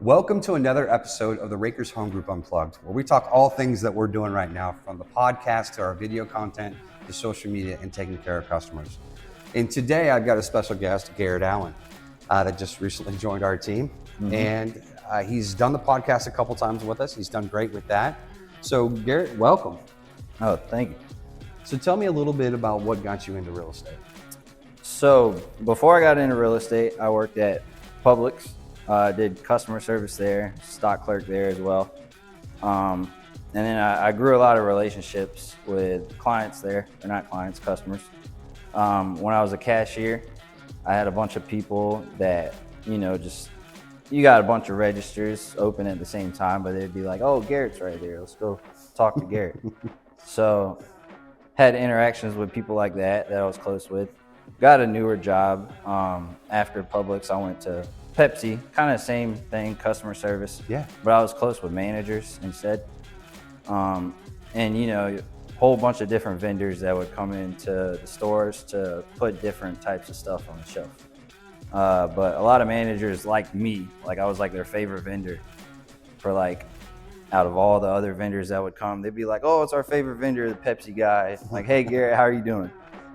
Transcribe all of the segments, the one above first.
Welcome to another episode of the Rakers Home Group Unplugged, where we talk all things that we're doing right now, from the podcast to our video content to social media and taking care of customers. And today I've got a special guest, Garrett Allen, that just recently joined our team. And he's done the podcast a couple times with us. He's done great with that. So Garrett, welcome. Oh, thank you. So tell me a little bit about what got you into real estate. So before I got into real estate, I worked at Publix. Did customer service there, stock clerk there as well. And then I grew a lot of relationships with clients there. They're not clients, customers. When I was a cashier, I had a bunch of people that, you got a bunch of registers open at the same time, but they'd be like, oh, Garrett's right there. Let's go talk to Garrett. So had interactions with people like that I was close with. Got a newer job. After Publix, I went to Pepsi, kind of same thing, customer service. Yeah. But I was close with managers instead. And a whole bunch of different vendors that would come into the stores to put different types of stuff on the shelf. But a lot of managers liked me, like I was like their favorite vendor for out of all the other vendors that would come, they'd be like, oh, it's our favorite vendor, the Pepsi guy. Like, hey, Garrett, how are you doing?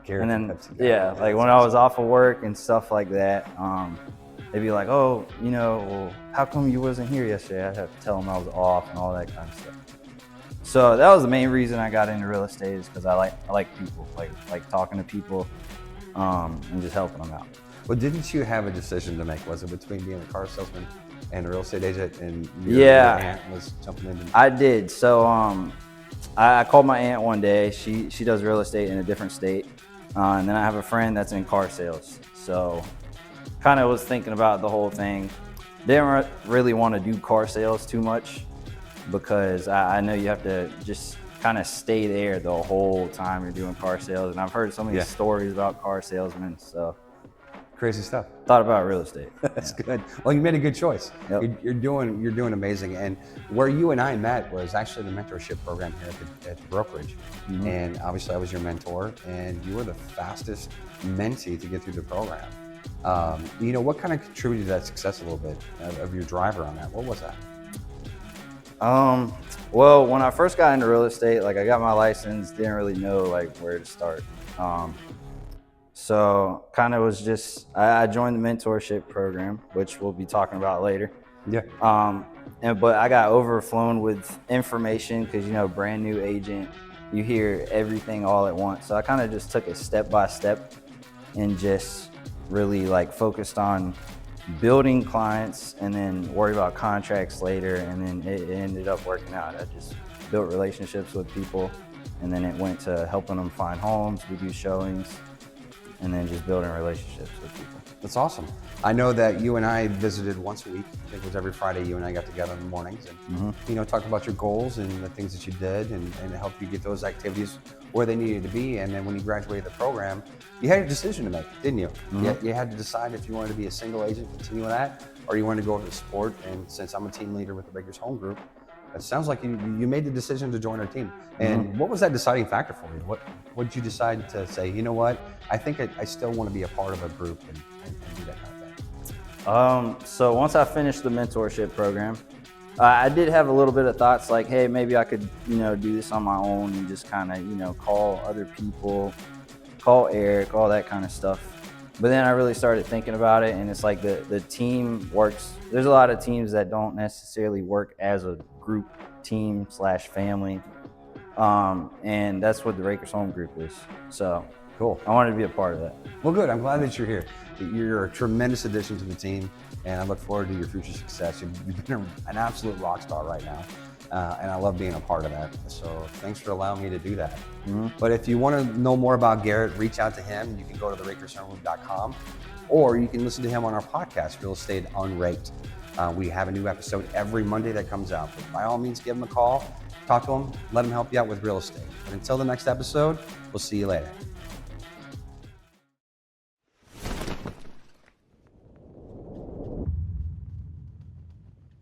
Garrett, and then, Pepsi guy. yeah, like when I was off of work and stuff like that, they'd be like, oh, well, how come you wasn't here yesterday? I'd have to tell them I was off and all that kind of stuff. So that was the main reason I got into real estate, is because I like people, like talking to people, and just helping them out. Well, didn't you have a decision to make? Was it between being a car salesman and a real estate agent, and your aunt was jumping in? I did. So I called my aunt one day. She does real estate in a different state. And then I have a friend that's in car sales. So kind of was thinking about the whole thing. Didn't really want to do car sales too much, because I know you have to just kind of stay there the whole time you're doing car sales. And I've heard so many stories about car salesmen. So crazy stuff. Thought about real estate. That's good. Well, you made a good choice. Yep. You're doing amazing. And where you and I met was actually the mentorship program here at the brokerage. And obviously I was your mentor, and you were the fastest mentee to get through the program. What kind of contributed to that success a little bit of your driver on that? What was that? Well, when I first got into real estate, I got my license, didn't really know where to start. So kind of was just, I joined the mentorship program, which we'll be talking about later. Yeah. But I got overflown with information because, brand new agent, you hear everything all at once. So I kind of just took it step by step and just really focused on building clients and then worry about contracts later. And then it ended up working out. I just built relationships with people, and then it went to helping them find homes. We do showings, and then just building relationships with people. That's awesome. I know that you and I visited once a week. I think it was every Friday you and I got together in the mornings and talked about your goals and the things that you did, and helped you get those activities where they needed to be. And then when you graduated the program, you had a decision to make, didn't you? You had to decide if you wanted to be a single agent, continue with that, or you wanted to go over to sport. And since I'm a team leader with the Rakers Home Group, it sounds like you made the decision to join our team. And what was that deciding factor for you? What did you decide to say, you know what, I think I still want to be a part of a group and do that kind of thing? So once I finished the mentorship program, I did have a little bit of thoughts hey, maybe I could, do this on my own and just kind of, call other people, call Eric, all that kind of stuff. But then I really started thinking about it, and it's the team works. There's a lot of teams that don't necessarily work as a group team / family. And that's what the Rakers Home Group is. So cool. I wanted to be a part of that. Well, good. I'm glad that you're here. You're a tremendous addition to the team, and I look forward to your future success. You've been an absolute rock star right now. And I love being a part of that. So thanks for allowing me to do that. But if you want to know more about Garrett, reach out to him. You can go to therakershomegroup.com, or you can listen to him on our podcast, Real Estate Unraked. We have a new episode every Monday that comes out. But by all means, give him a call, talk to him, let him help you out with real estate. But until the next episode, we'll see you later.